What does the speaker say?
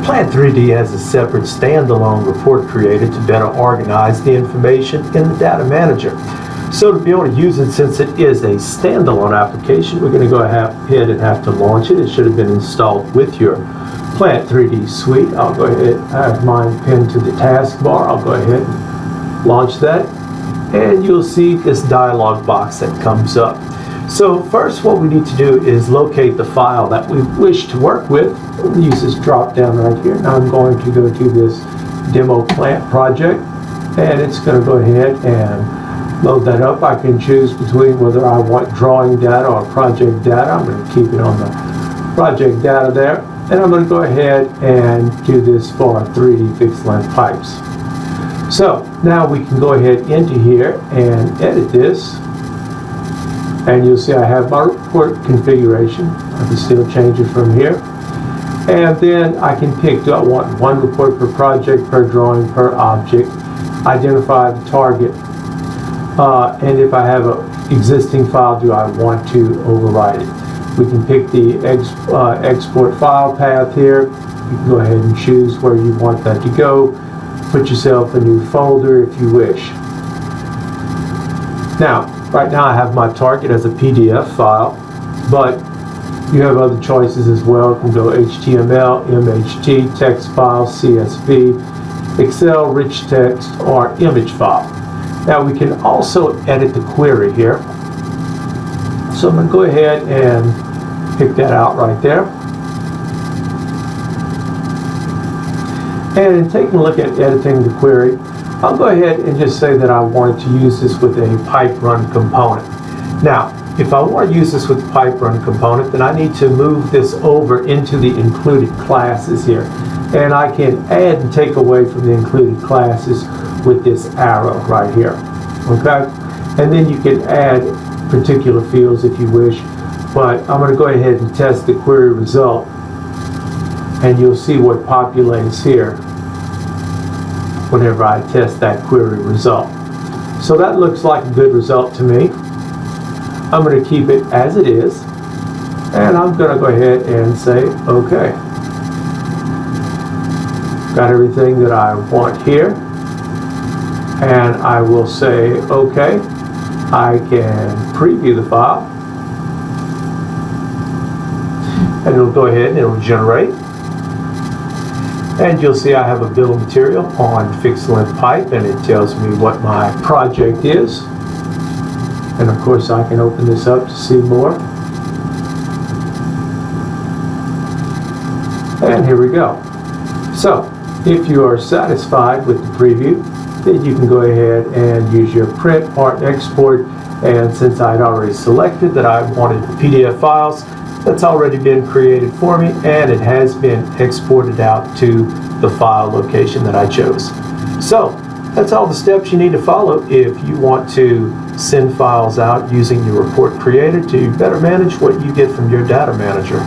Plant 3D has a separate standalone report creator to better organize the information in the data manager. So to be able to use it, since it is a standalone application, we're going to go ahead and have to launch it. It should have been installed with your Plant 3D suite. I'll go ahead, I have mine pinned to the taskbar. I'll go ahead and launch that, and you'll see this dialog box that comes up. So first, what we need to do is locate the file that we wish to work with. We'll use this drop down right here. Now I'm going to go to this demo plant project, and it's going to go ahead and load that up. I can choose between whether I want drawing data or project data. I'm going to keep it on the project data there, and I'm going to go ahead and do this for 3D fixed length pipes. So now we can go ahead into here and edit this. And you'll see I have my report configuration. I can still change it from here. And then I can pick, do I want one report per project, per drawing, per object, identify the target, and if I have an existing file, do I want to override it? We can pick the export file path here. You can go ahead and choose where you want that to go. Put yourself a new folder if you wish. Now, right now I have my target as a PDF file, but you have other choices as well. You can go HTML, MHT, text file, CSV, Excel, rich text, or image file. Now we can also edit the query here. So I'm going to go ahead and pick that out right there. And in taking a look at editing the query, I'll go ahead and just say that I wanted to use this with a pipe run component. Now, if I want to use this with the pipe run component, then I need to move this over into the included classes here. And I can add and take away from the included classes with this arrow right here. Okay? And then you can add particular fields if you wish. But I'm going to go ahead and test the query result. And you'll see what populates here whenever I test that query result. So that looks like a good result to me. I'm going to keep it as it is, and I'm going to go ahead and say OK. Got everything that I want here, and I will say OK. I can preview the file, and it'll go ahead and it'll generate. And you'll see I have a bill of material on fixed length pipe, and it tells me what my project is. And of course I can open this up to see more. And here we go. So if you are satisfied with the preview, then you can go ahead and use your print or export. And since I'd already selected that I wanted PDF files, that's already been created for me, and it has been exported out to the file location that I chose. So that's all the steps you need to follow if you want to send files out using your report creator to better manage what you get from your data manager.